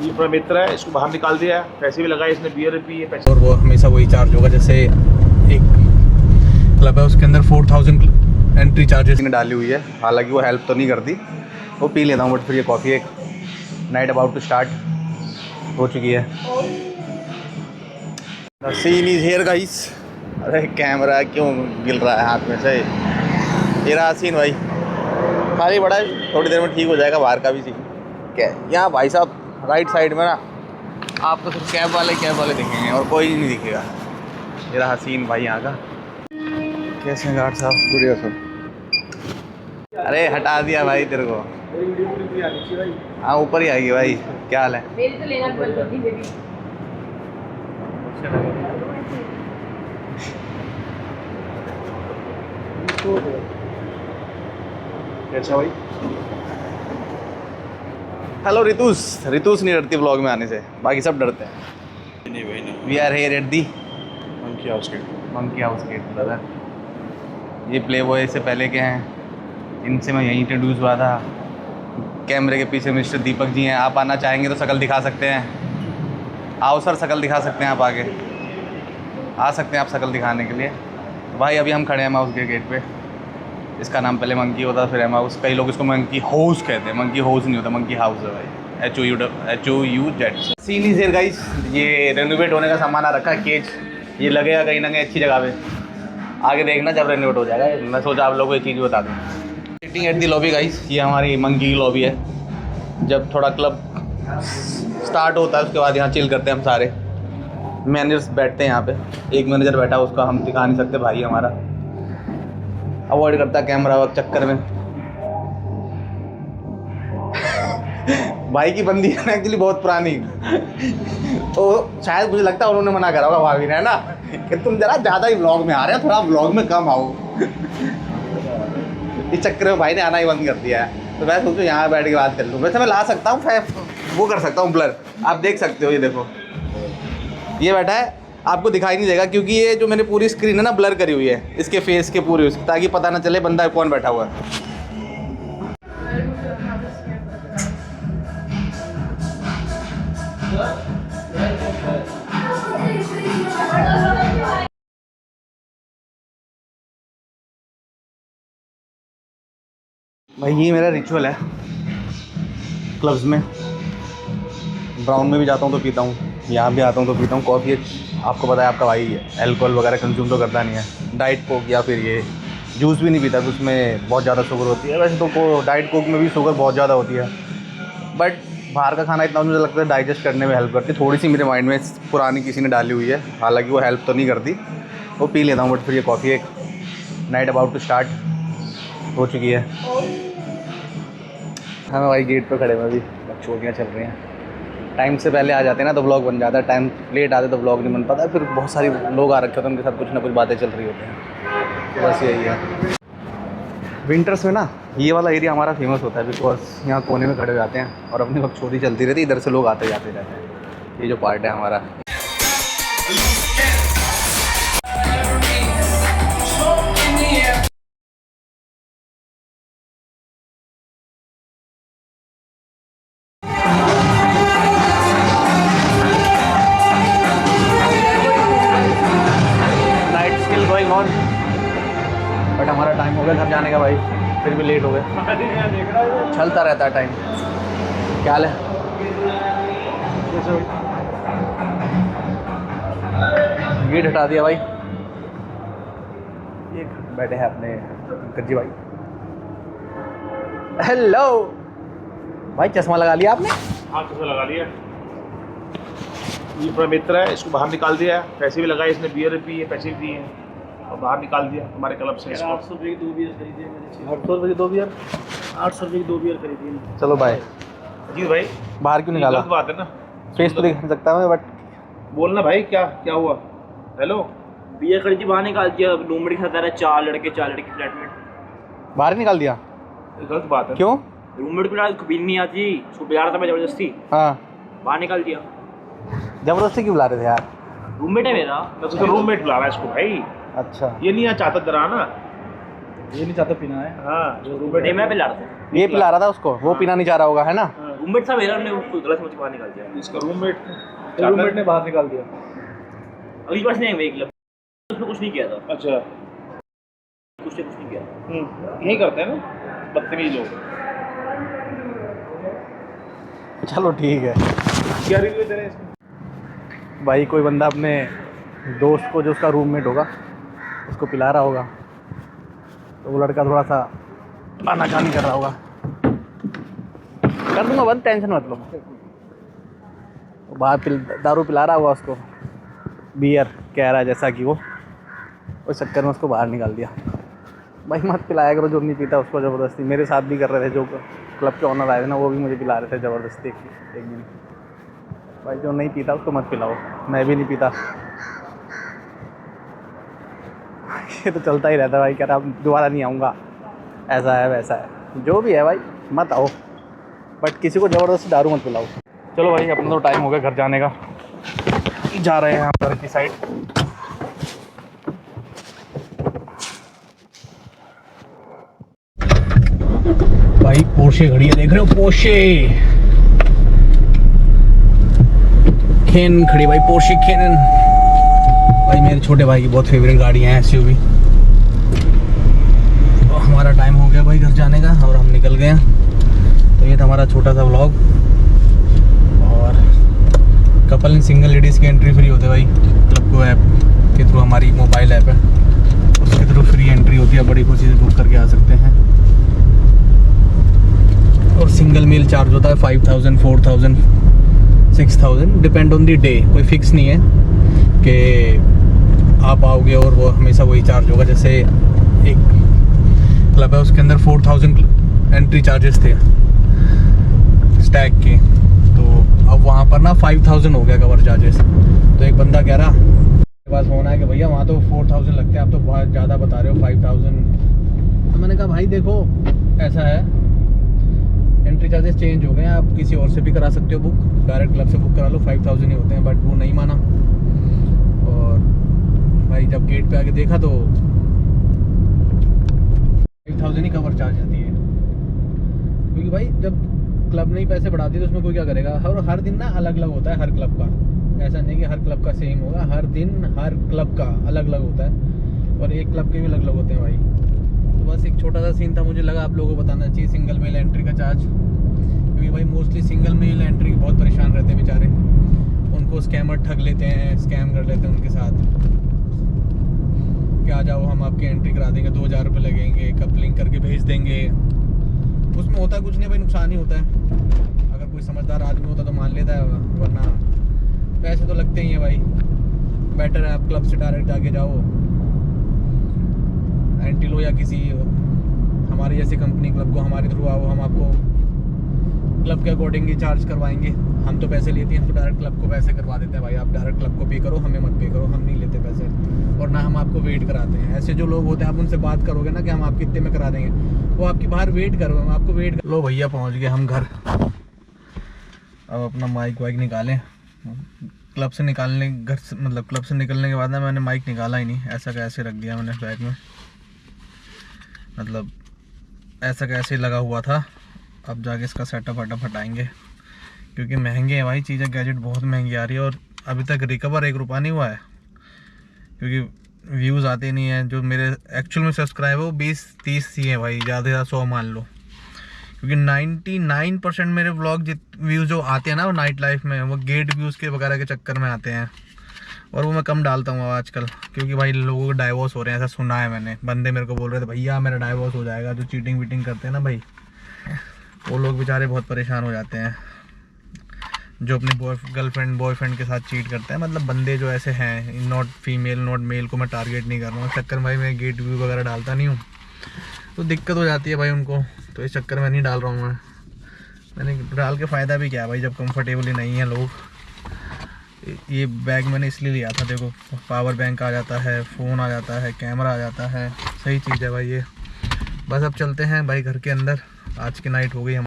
ये अपना मित्र है, इसको बाहर निकाल दिया, पैसे भी लगाए इसने, बियर पी है पैसे। और वो हमेशा वही चार्ज होगा, जैसे एक क्लब है उसके अंदर 4000 एंट्री चार्जेस ने डाली हुई है। हालांकि वो हेल्प तो नहीं करती, वो पी लेता हूँ, बट फिर ये कॉफ़ी एक नाइट अबाउट टू स्टार्ट हो चुकी है। The scene is here guys. अरे कैमरा क्यों गिर रहा है हाथ में से। ये रहा सीन भाई, खाली बड़ा है, थोड़ी देर में ठीक हो जाएगा। बाहर का भी सीन क्या है यहाँ भाई साहब, राइट साइड में ना आपको सिर्फ कैब वाले दिखेंगे और कोई नहीं दिखेगा। ये रहा सीन भाई यहाँ का। कैसे हैं गार्ड साहब? बढ़िया सर। अरे हटा दिया भाई तेरे को। हाँ ऊपर ही आएगी भाई। क्या हाल है? मेरी तो लेना बंद होती मेरी। कैसा भाई? हेलो रितुस नहीं डरती व्लॉग में आने से, बाकी सब डरते हैं। नहीं भाई ना। We are here at the monkey house gate brother. ये प्ले बॉय से पहले के हैं, इनसे मैं यहीं इंट्रोड्यूस हुआ था। कैमरे के पीछे मिस्टर दीपक जी हैं। आप आना चाहेंगे तो शकल दिखा सकते हैं। आओ सर, शकल दिखा सकते हैं आप, आगे आ सकते हैं आप शकल दिखाने के लिए। भाई अभी हम खड़े हैं माउस के गेट पे। इसका नाम पहले मंकी होता, फिर एम हाउस। कई लोग इसको मंकी हाउस कहते हैं। मंकी हाउस नहीं होता, मंकी हाउस है भाई। HOUZ। Scene is here guys. ये रेनोवेट होने का सामान आ रखा है, केज। ये लगेगा कहीं ना कहीं अच्छी जगह पे। आगे देखना जब रेनोवेट हो जाएगा। मैं सोचा आप लोगों को ये चीज़ बता दूँ। Sitting at the lobby guys, ये हमारी मंकी की लॉबी है। जब थोड़ा क्लब स्टार्ट होता है उसके बाद यहाँ चिल करते हैं हम सारे। मैनेजर्स बैठते हैं यहाँ पे। एक मैनेजर बैठा है, उसका हम दिखा नहीं सकते, भाई हमारा अवॉइड करता है कैमरा वर्क चक्कर में। भाई की बंदी है ना एक्चुअली बहुत पुरानी, तो शायद मुझे लगता है उन्होंने मना करा होगा भाभी ने, है ना, कि तुम जरा ज़्यादा ही व्लॉग में आ रहे हो, थोड़ा व्लॉग में कम आओ। इस चक्कर में भाई ने आना ही बंद कर दिया है। तो मैं सोचूं यहाँ बैठ के बात कर लूँ। वैसे मैं ला सकता हूँ, वो कर सकता हूँ ब्लर, आप देख सकते हो। ये देखो, ये बैठा है, आपको दिखाई नहीं देगा क्योंकि ये जो मैंने पूरी स्क्रीन है ना ब्लर करी हुई है इसके फेस के पूरे, ताकि पता ना चले बंदा कौन बैठा हुआ है। भाई ये मेरा रिचुअल है क्लब्स में। ब्राउन में भी जाता हूँ तो पीता हूँ, यहाँ भी आता हूँ तो पीता हूँ कॉफ़ी। आपको पता है आपका भाई अल्कोहल वगैरह कंज्यूम तो करता नहीं है। डाइट कोक या फिर ये जूस भी नहीं पीता, तो उसमें बहुत ज़्यादा शुगर होती है। वैसे तो डाइट कोक में भी शुगर बहुत ज़्यादा होती है, बट बाहर का खाना इतना मुझे लगता है डाइजेस्ट करने में हेल्प करती है। थोड़ी सी मेरे माइंड में पुरानी किसी ने डाली हुई है, हालांकि वो हेल्प तो नहीं करती, वो पी लेता हूँ। बट फिर ये कॉफ़ी एक नाइट अबाउट टू स्टार्ट हो चुकी है। हाँ भाई गेट पर खड़े में अभी छोटियाँ चल रही हैं। टाइम से पहले आ जाते हैं ना तो व्लॉग बन जाता है, टाइम लेट आते तो व्लॉग नहीं बन पाता। फिर बहुत सारे लोग आ रखे होते हैं, उनके साथ कुछ ना कुछ बातें चल रही होती हैं। बस यही है। विंटर्स में ना ये वाला एरिया हमारा फेमस होता है, बिकॉज यहाँ कोने में खड़े हो जाते हैं और अपनी वक्त छोटी चलती रहती है, इधर से लोग आते जाते रहते हैं। ये जो पार्ट है हमारा, night still going on. But हमारा टाइम हो गया घर जाने का भाई, फिर भी लेट हो गए। चलता रहता है टाइम। क्या हाल है? गेट हटा दिया भाई। ये बैठे हैं अपने गज्जी भाई। हेलो भाई, चश्मा लगा लिया आपने? हाँ चश्मा लगा लिया। ये अपना मित्र है, इसको बाहर निकाल दिया, पैसे भी लगाए इसने, बियर पी है पैसे भी दिए हैं और बाहर निकाल दिया हमारे क्लब से। 800 रुपये की 2 बियर खरीदी है मैंने। 800 रुपये की 2 बियर? 800 रुपये की 2 बियर खरीदी है। चलो भाई। जी भाई, बाहर क्यों निकाला? गलत बात है ना। फेस तो दिखा सकता हूँ मैं, बट बोलना भाई, क्या क्या हुआ? हेलो, बियर खरीदी, बाहर निकाल दिया। रूममेट खाता रहा, 4 लड़के फ्लैटमेट। बाहर ही निकाल दिया? ये गलत बात है। क्यों? रूममेट को पीनी नहीं आती, उसको बिगाड़ा था मैं जबरदस्ती, हाँ, बाहर निकाल दिया। जबरदस्ती क्यों बुला रहे थे यार? रूममेट है मेरा। तो रूममेट बुला रहा है इसको भाई। अच्छा, ये नहीं चाहता डराना। ये नहीं चाहता पीना है। हाँ जो नहीं रूममेट मैं पिला रहा था। ये पिला रहा था उसको, वो पीना नहीं चाह रहा होगा, है ना? रूममेट था मेरा, हमने उसको गलत समझ के बाहर निकाल दिया। इसका रूममेट रूममेट ने बाहर निकाल दिया। अगली बार से नहीं गए क्लब, उसने कुछ नहीं किया था, अच्छा कुछ नहीं किया था। यही करते हैं ना बदतमीज लोग। चलो ठीक है क्या रिव्यू दे रहे हैं इसमें? भाई, कोई बंदा अपने दोस्त को जो उसका रूममेट होगा उसको पिला रहा होगा, तो वो लड़का थोड़ा सा आनाकानी कर रहा होगा। कर दूंगा बंद, टेंशन मत लो। वो बाहर दारू पिला रहा होगा उसको, बियर कह रहा है जैसा कि वो, उस चक्कर में उसको बाहर निकाल दिया। भाई मत पिलाया करो जो नहीं पीता उसको ज़बरदस्ती। मेरे साथ भी कर रहे थे, जो क्लब के ऑनर आए थे ना, वो भी मुझे पिला रहे थे ज़बरदस्ती एक दिन। भाई जो नहीं पीता उसको मत पिलाओ, मैं भी नहीं पीता। ये तो चलता ही रहता है भाई, कह रहा दोबारा नहीं आऊँगा, ऐसा है वैसा है, जो भी है भाई मत आओ, बट किसी को ज़बरदस्ती दारू मत पिलाओ। चलो भाई, अपना तो टाइम हो गया घर जाने का, जा रहे हैं हम घर की साइड। भाई पोर्शे खड़ी है, देख रहे हो पोर्शे खेन खड़ी भाई, पोर्शे खेन भाई, मेरे छोटे भाई की बहुत फेवरेट गाड़ी है एसयूवी। तो हमारा टाइम हो गया भाई घर जाने का और हम निकल गए हैं। तो ये था हमारा छोटा सा व्लॉग। और कपल एंड सिंगल लेडीज़ की एंट्री फ्री होती है भाई, क्लब को ऐप के थ्रू, हमारी मोबाइल ऐप है उसके थ्रू फ्री एंट्री होती है, बड़ी खुशी से बुक करके आ सकते हैं। और सिंगल मील चार्ज होता है 5000, 4000, 6000, डिपेंड ऑन दी डे। कोई फिक्स नहीं है कि आप आओगे और वो हमेशा वही चार्ज होगा। जैसे एक क्लब है उसके अंदर 4000 एंट्री चार्जेस थे स्टैग के, तो अब वहाँ पर ना 5000 हो गया कवर चार्जेस। तो एक बंदा कह रहा मेरे पास फोन आया कि भैया वहाँ तो 4000 लगते हैं, आप तो बहुत ज़्यादा बता रहे हो 5000। तो मैंने कहा भाई देखो ऐसा है, एंट्री चार्जेस चेंज हो गए हैं, आप किसी और से भी करा सकते हो बुक, डायरेक्ट क्लब से बुक करा लो, 5000 ही होते हैं। बट वो नहीं माना, और भाई जब गेट पे आके देखा तो 5000 ही कवर चार्ज आती है। क्योंकि भाई जब क्लब ने ही पैसे बढ़ा दिए तो उसमें कोई क्या करेगा। हर दिन ना अलग अलग होता है हर क्लब का, ऐसा नहीं कि हर क्लब का सेम होगा, हर दिन हर क्लब का अलग अलग होता है, और एक क्लब के भी अलग अलग होते हैं भाई। तो बस एक छोटा सा सीन था, मुझे लगा आप लोगों को बताना चाहिए सिंगल मेल एंट्री का चार्ज। क्योंकि भाई मोस्टली सिंगल मेल एंट्री बहुत परेशान रहते हैं बेचारे, उनको स्कैमर ठग लेते हैं, स्कैम कर लेते हैं उनके साथ कि आ जाओ हम आपकी एंट्री करा देंगे, 2000 रुपये लगेंगे, कपलिंग करके भेज देंगे। उसमें होता कुछ नहीं भाई, नुकसान ही होता है। अगर कोई समझदार आदमी होता तो मान लेता है, वरना पैसे तो लगते ही हैं भाई। बेटर है आप क्लब से डायरेक्ट जाके जाओ, एंटी लो या किसी हमारी जैसी कंपनी क्लब को हमारे थ्रू आओ, हम आपको क्लब के अकॉर्डिंग ही चार्ज करवाएंगे। हम तो पैसे लेते हैं, हम तो डायरेक्ट क्लब को पैसे करवा देते हैं भाई, आप डायरेक्ट क्लब को पे करो, हमें मत पे करो, हम नहीं लेते पैसे, और ना हम आपको वेट कराते हैं। ऐसे जो लोग होते हैं, आप उनसे बात करोगे ना कि हम आपके इतने में करा देंगे, वो आपकी बाहर वेट करो, हम आपको वेट लो। भैया पहुँच गए हम घर, अब अपना माइक वाइक निकालें। क्लब से निकालने घर से मतलब क्लब से निकलने के बाद ना मैंने माइक निकाला ही नहीं, ऐसा कैसे रख दिया मैंने बैग में, मतलब ऐसा कैसे लगा हुआ था। अब जाके इसका सेटअप वेटअप हटाएंगे, क्योंकि महंगे हैं भाई चीज़ें, गैजेट बहुत महंगी आ रही है, और अभी तक रिकवर 1 रुपया नहीं हुआ है, क्योंकि व्यूज़ आते नहीं हैं। जो मेरे एक्चुअल में सब्सक्राइब है वो 20-30 ही है भाई, ज़्यादा से ज़्यादा 100 मान लो, क्योंकि 99% मेरे व्लॉग व्यूज़ जो आते हैं ना वो नाइट लाइफ में, वो गेट व्यूज़ के वगैरह के चक्कर में आते हैं, और वो मैं कम डालता हूँ आजकल, क्योंकि भाई लोगों को डाइवोर्स हो रहे हैं, ऐसा सुना है मैंने। बंदे मेरे को बोल रहे थे भैया मेरा डाइवोर्स हो जाएगा, जो चीटिंग वीटिंग करते हैं ना भाई, वो लोग बेचारे बहुत परेशान हो जाते हैं, जो अपने गर्लफ्रेंड बॉयफ्रेंड के साथ चीट करते हैं। मतलब बंदे जो ऐसे हैं, नॉट फीमेल नॉट मेल को मैं टारगेट नहीं कर रहा हूँ, इस चक्कर में भाई मैं गेट व्यू वगैरह डालता नहीं हूँ, तो दिक्कत हो जाती है भाई उनको, तो इस चक्कर में नहीं डाल रहा हूँ मैंने डाल के फ़ायदा भी क्या है भाई, जब कंफर्टेबल ही नहीं है लोग। ये बैग मैंने इसलिए लिया था, देखो पावर बैंक आ जाता है, फ़ोन आ जाता है, कैमरा आ जाता है, सही चीज़ है भाई ये। बस अब चलते हैं भाई घर के अंदर, आज की नाइट हो गई हम